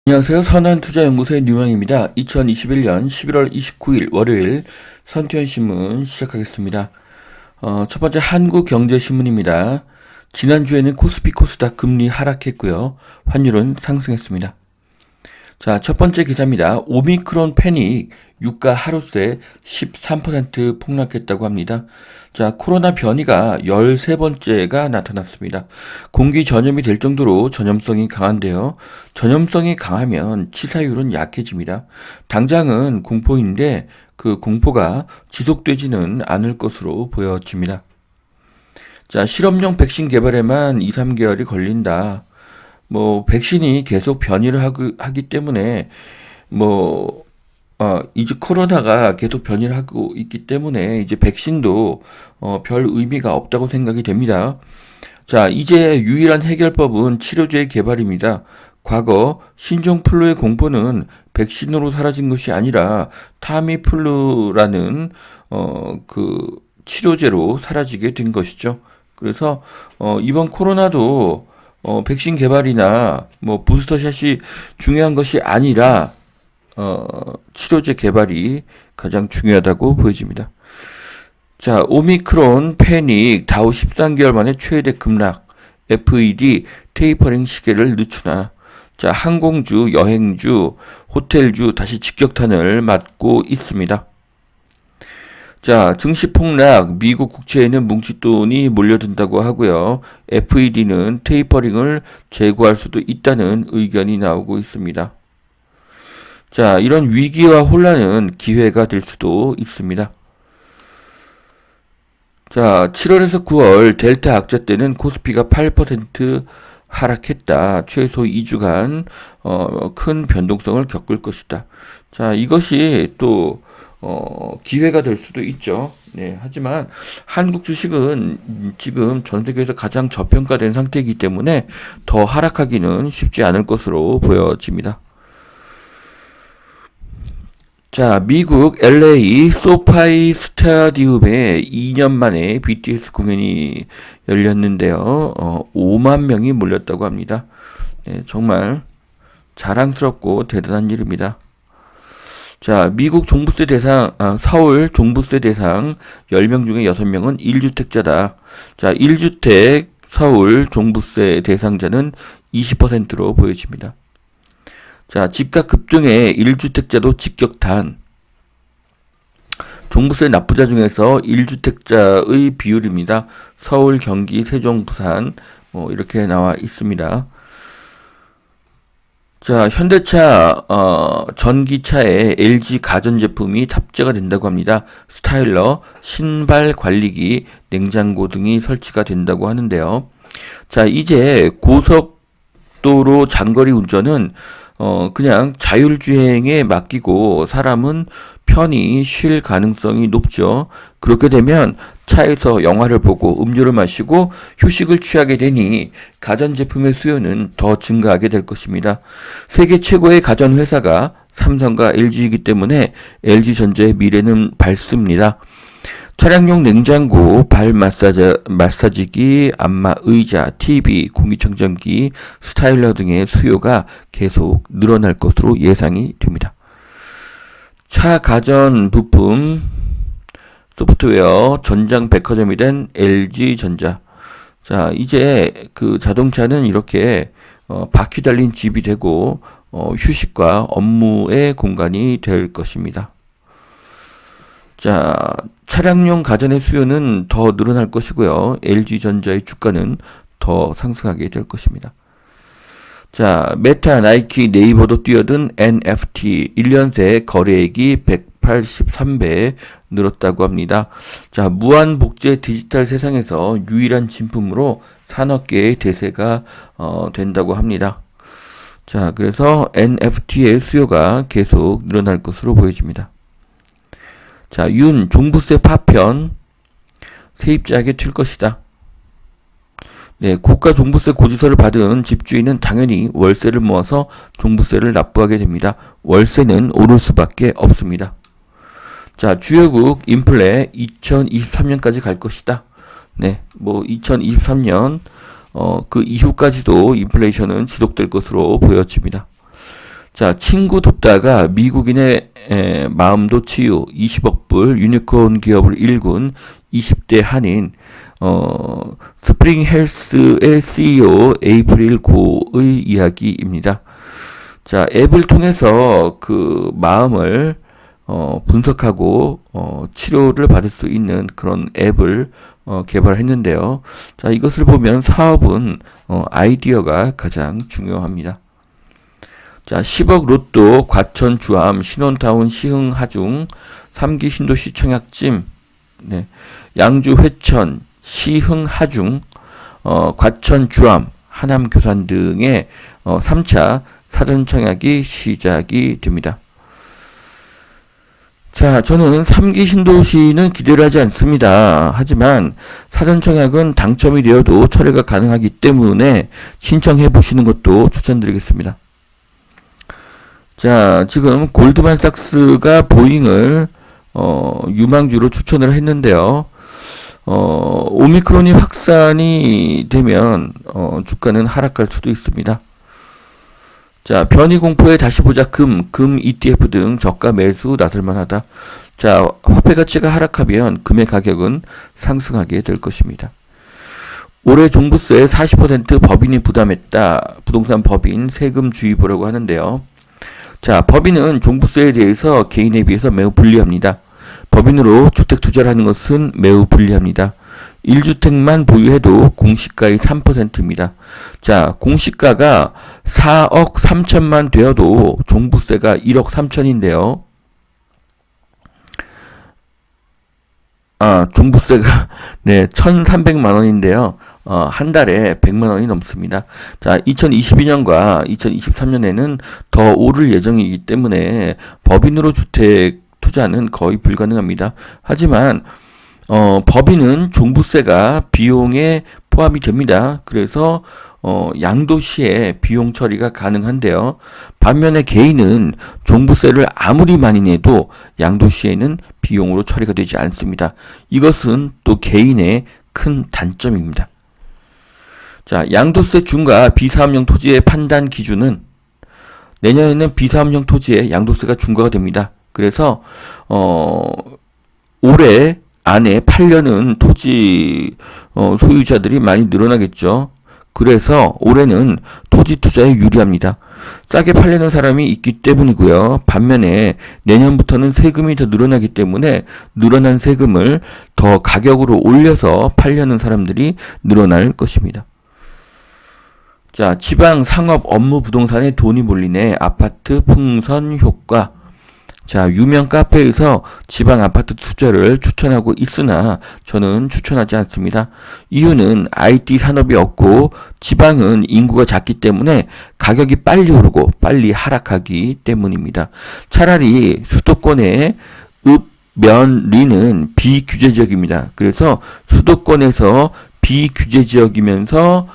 안녕하세요. 선한투자연구소의 류명입니다. 2021년 11월 29일 월요일 선투연신문 시작하겠습니다. 첫 번째 한국경제신문입니다. 지난주에는 코스피 코스닥 금리 하락했고요. 환율은 상승했습니다. 자, 첫 번째 기사입니다. 오미크론 패닉 유가 하루새 13% 폭락했다고 합니다. 자, 코로나 변이가 13번째가 나타났습니다. 공기 전염이 될 정도로 전염성이 강한데요. 전염성이 강하면 치사율은 약해집니다. 당장은 공포인데 그 공포가 지속되지는 않을 것으로 보여집니다. 자, 실험용 백신 개발에만 2, 3개월이 걸린다. 백신이 계속 변이를 하기 때문에, 이제 코로나가 계속 변이를 하고 있기 때문에, 이제 백신도, 별 의미가 없다고 생각이 됩니다. 자, 이제 유일한 해결법은 치료제의 개발입니다. 과거 신종플루의 공포는 백신으로 사라진 것이 아니라 타미플루라는, 치료제로 사라지게 된 것이죠. 그래서, 이번 코로나도 백신 개발이나 부스터샷이 중요한 것이 아니라 치료제 개발이 가장 중요하다고 보여집니다. 자, 오미크론 패닉 다우 13개월 만에 최대 급락, FED 테이퍼링 시계를 늦추나. 자, 항공주, 여행주, 호텔주 다시 직격탄을 맞고 있습니다. 자, 증시 폭락, 미국 국채에는 뭉칫돈이 몰려든다고 하고요. FED는 테이퍼링을 재고할 수도 있다는 의견이 나오고 있습니다. 자, 이런 위기와 혼란은 기회가 될 수도 있습니다. 자, 7월에서 9월 델타 악재 때는 코스피가 8% 하락했다. 최소 2주간 큰 변동성을 겪을 것이다. 자, 이것이 또 기회가 될 수도 있죠. 네, 하지만 한국 주식은 지금 전 세계에서 가장 저평가된 상태이기 때문에 더 하락하기는 쉽지 않을 것으로 보여집니다. 자, 미국 LA 소파이 스타디움에 2년 만에 BTS 공연이 열렸는데요. 5만 명이 몰렸다고 합니다. 네, 정말 자랑스럽고 대단한 일입니다. 자, 미국 종부세 대상, 서울 종부세 대상 10명 중에 6명은 1주택자다. 자, 1주택 서울 종부세 대상자는 20%로 보여집니다. 자, 집값 급등에 1주택자도 직격탄. 종부세 납부자 중에서 1주택자의 비율입니다. 서울, 경기, 세종, 부산, 이렇게 나와 있습니다. 자, 현대차, 전기차에 LG 가전제품이 탑재가 된다고 합니다. 스타일러, 신발 관리기, 냉장고 등이 설치가 된다고 하는데요. 자, 이제 고속도로 장거리 운전은 그냥 자율주행에 맡기고 사람은 편히 쉴 가능성이 높죠. 그렇게 되면 차에서 영화를 보고 음료를 마시고 휴식을 취하게 되니 가전제품의 수요는 더 증가하게 될 것입니다. 세계 최고의 가전회사가 삼성과 LG이기 때문에 LG전자의 미래는 밝습니다. 차량용 냉장고, 발 마사지기, 안마 의자, TV, 공기청정기, 스타일러 등의 수요가 계속 늘어날 것으로 예상이 됩니다. 차 가전 부품, 소프트웨어, 전장 백화점이 된 LG전자. 자, 이제 그 자동차는 이렇게 바퀴 달린 집이 되고 휴식과 업무의 공간이 될 것입니다. 자, 차량용 가전의 수요는 더 늘어날 것이고요. LG전자의 주가는 더 상승하게 될 것입니다. 자, 메타, 나이키, 네이버도 뛰어든 NFT 1년 새 거래액이 183배 늘었다고 합니다. 자, 무한복제 디지털 세상에서 유일한 진품으로 산업계의 대세가 된다고 합니다. 자, 그래서 NFT의 수요가 계속 늘어날 것으로 보여집니다. 자, 윤 종부세 파편 세입자에게 튈 것이다. 네, 고가 종부세 고지서를 받은 집주인은 당연히 월세를 모아서 종부세를 납부하게 됩니다. 월세는 오를 수밖에 없습니다. 자, 주요국 인플레 2023년까지 갈 것이다. 네, 2023년 그 이후까지도 인플레이션은 지속될 것으로 보여집니다. 자, 친구 돕다가 미국인의 마음도 치유 20억 불 유니콘 기업을 일군 20대 한인 스프링 헬스의 CEO 에이프릴 고의 이야기입니다. 자, 앱을 통해서 그 마음을 분석하고 치료를 받을 수 있는 그런 앱을 개발했는데요. 자, 이것을 보면 사업은 아이디어가 가장 중요합니다. 자, 10억 로또 과천 주암 신혼타운 시흥 하중 3기 신도시 청약짐 네, 양주 회천 시흥 하중 과천 주암 하남 교산 등의 3차 사전 청약이 시작이 됩니다. 자, 저는 3기 신도시는 기대를 하지 않습니다. 하지만 사전 청약은 당첨이 되어도 철회가 가능하기 때문에 신청해 보시는 것도 추천드리겠습니다. 자, 지금 골드만삭스가 보잉을 유망주로 추천을 했는데요. 오미크론이 확산이 되면 주가는 하락할 수도 있습니다. 자, 변이 공포에 다시 보자 금 ETF 등 저가 매수 나설만하다. 자, 화폐 가치가 하락하면 금의 가격은 상승하게 될 것입니다. 올해 종부세 40% 법인이 부담했다. 부동산 법인 세금주의보라고 하는데요. 자, 법인은 종부세에 대해서 개인에 비해서 매우 불리합니다. 법인으로 주택 투자를 하는 것은 매우 불리합니다. 1주택만 보유해도 공시가의 3%입니다. 자, 공시가가 4억 3천만 되어도 종부세가 1억 3천인데요. 종부세가 네, 1,300만 원인데요. 한 달에 100만 원이 넘습니다. 자, 2022년과 2023년에는 더 오를 예정이기 때문에 법인으로 주택 투자는 거의 불가능합니다. 하지만 법인은 종부세가 비용에 포함이 됩니다. 그래서 양도시에 비용 처리가 가능한데요. 반면에 개인은 종부세를 아무리 많이 내도 양도시에는 비용으로 처리가 되지 않습니다. 이것은 또 개인의 큰 단점입니다. 자, 양도세 중과 비사업용 토지의 판단 기준은 내년에는 비사업용 토지에 양도세가 중과가 됩니다. 그래서 올해 안에 팔려는 토지 소유자들이 많이 늘어나겠죠. 그래서 올해는 토지 투자에 유리합니다. 싸게 팔려는 사람이 있기 때문이고요. 반면에 내년부터는 세금이 더 늘어나기 때문에 늘어난 세금을 더 가격으로 올려서 팔려는 사람들이 늘어날 것입니다. 자, 지방 상업 업무 부동산에 돈이 몰리네. 아파트 풍선 효과. 자, 유명 카페에서 지방 아파트 투자를 추천하고 있으나 저는 추천하지 않습니다. 이유는 IT 산업이 없고 지방은 인구가 작기 때문에 가격이 빨리 오르고 빨리 하락하기 때문입니다. 차라리 수도권의 읍면리는 비규제 지역입니다. 그래서 수도권에서 비규제 지역이면서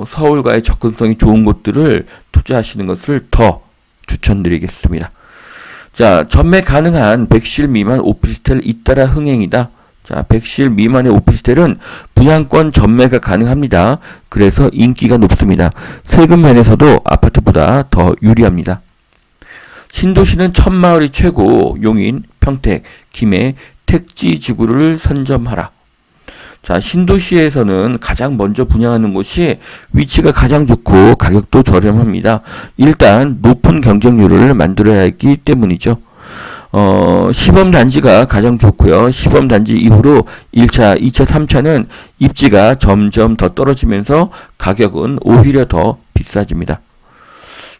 서울과의 접근성이 좋은 곳들을 투자하시는 것을 더 추천드리겠습니다. 자, 전매 가능한 100실 미만 오피스텔 잇따라 흥행이다. 자, 100실 미만의 오피스텔은 분양권 전매가 가능합니다. 그래서 인기가 높습니다. 세금 면에서도 아파트보다 더 유리합니다. 신도시는 천마을이 최고, 용인, 평택, 김해, 택지 지구를 선점하라. 자, 신도시에서는 가장 먼저 분양하는 곳이 위치가 가장 좋고 가격도 저렴합니다. 일단 높은 경쟁률을 만들어야 하기 때문이죠. 시범단지가 가장 좋고요. 시범단지 이후로 1차, 2차, 3차는 입지가 점점 더 떨어지면서 가격은 오히려 더 비싸집니다.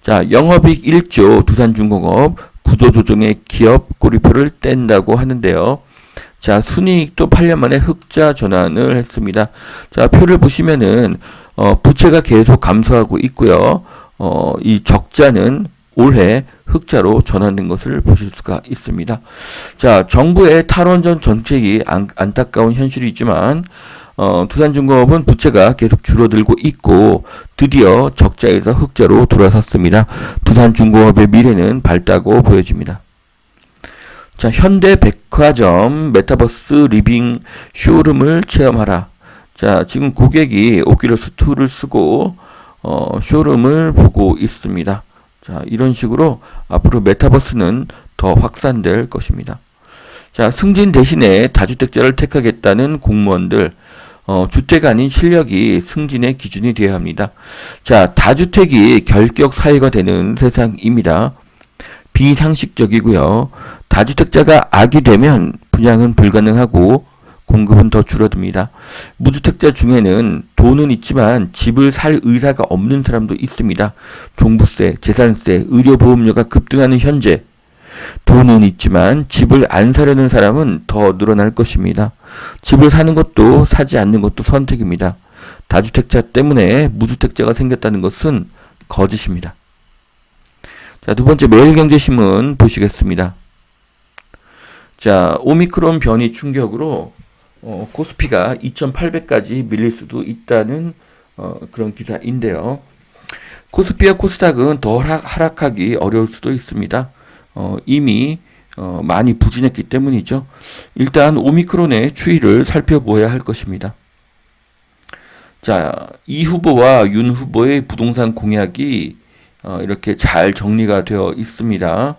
자, 영업이익 1조 두산중공업 구조조정의 기업 꼬리표를 뗀다고 하는데요. 자, 순이익도 8년 만에 흑자 전환을 했습니다. 자, 표를 보시면은 부채가 계속 감소하고 있고요. 이 적자는 올해 흑자로 전환된 것을 보실 수가 있습니다. 자, 정부의 탈원전 정책이 안타까운 현실이지만 두산중공업은 부채가 계속 줄어들고 있고 드디어 적자에서 흑자로 돌아섰습니다. 두산중공업의 미래는 밝다고 보여집니다. 자, 현대백화점 메타버스 리빙 쇼룸을 체험하라. 자, 지금 고객이 오큘러스 2를 쓰고 쇼룸을 보고 있습니다. 자, 이런 식으로 앞으로 메타버스는 더 확산될 것입니다. 자, 승진 대신에 다주택자를 택하겠다는 공무원들, 주택 아닌 실력이 승진의 기준이 되어야 합니다. 자, 다주택이 결격 사유가 되는 세상입니다. 비상식적이고요. 다주택자가 악이 되면 분양은 불가능하고 공급은 더 줄어듭니다. 무주택자 중에는 돈은 있지만 집을 살 의사가 없는 사람도 있습니다. 종부세, 재산세, 의료보험료가 급등하는 현재 돈은 있지만 집을 안 사려는 사람은 더 늘어날 것입니다. 집을 사는 것도 사지 않는 것도 선택입니다. 다주택자 때문에 무주택자가 생겼다는 것은 거짓입니다. 자, 두 번째 매일경제신문 보시겠습니다. 자, 오미크론 변이 충격으로 코스피가 2,800까지 밀릴 수도 있다는 그런 기사인데요. 코스피와 코스닥은 더 하락하기 어려울 수도 있습니다. 이미 많이 부진했기 때문이죠. 일단 오미크론의 추이를 살펴보아야 할 것입니다. 자, 이 후보와 윤 후보의 부동산 공약이 이렇게 잘 정리가 되어 있습니다.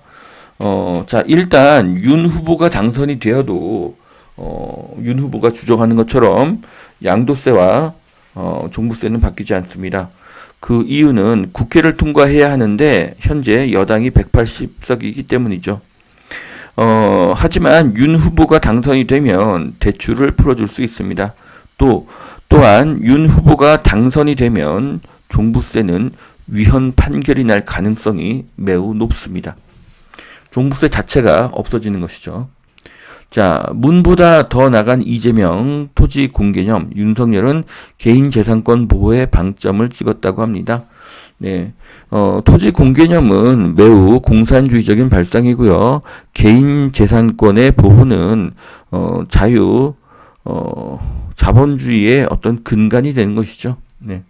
자, 일단 윤 후보가 당선이 되어도 윤 후보가 주장하는 것처럼 양도세와 종부세는 바뀌지 않습니다. 그 이유는 국회를 통과해야 하는데 현재 여당이 180석이기 때문이죠. 하지만 윤 후보가 당선이 되면 대출을 풀어줄 수 있습니다. 또한 윤 후보가 당선이 되면 종부세는 위헌 판결이 날 가능성이 매우 높습니다. 종부세 자체가 없어지는 것이죠. 자, 문보다 더 나간 이재명 토지 공개념, 윤석열은 개인 재산권 보호에 방점을 찍었다고 합니다. 네, 토지 공개념은 매우 공산주의적인 발상이고요. 개인 재산권의 보호는 자본주의의 어떤 근간이 되는 것이죠. 네.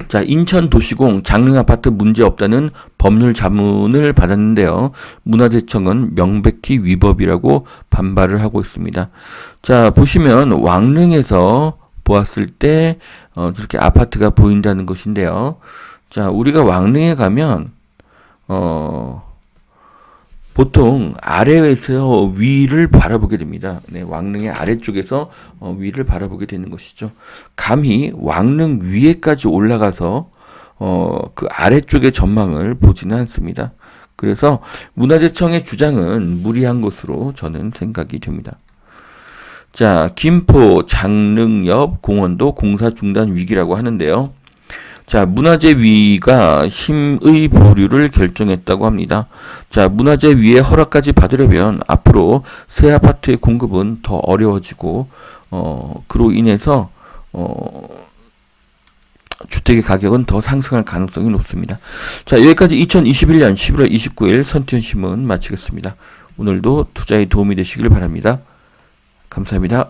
자, 인천도시공 장릉아파트 문제 없다는 법률 자문을 받았는데요. 문화재청은 명백히 위법이라고 반발을 하고 있습니다. 자, 보시면 왕릉에서 보았을 때 저렇게 아파트가 보인다는 것인데요. 자, 우리가 왕릉에 가면 보통 아래에서 위를 바라보게 됩니다. 네, 왕릉의 아래쪽에서 위를 바라보게 되는 것이죠. 감히 왕릉 위에까지 올라가서 그 아래쪽의 전망을 보지는 않습니다. 그래서 문화재청의 주장은 무리한 것으로 저는 생각이 됩니다. 자, 김포 장릉 옆 공원도 공사 중단 위기라고 하는데요. 자, 문화재위가 힘의 보류를 결정했다고 합니다. 자, 문화재위의 허락까지 받으려면 앞으로 새 아파트의 공급은 더 어려워지고 그로 인해서 주택의 가격은 더 상승할 가능성이 높습니다. 자, 여기까지 2021년 11월 29일 선티현신문 마치겠습니다. 오늘도 투자에 도움이 되시길 바랍니다. 감사합니다.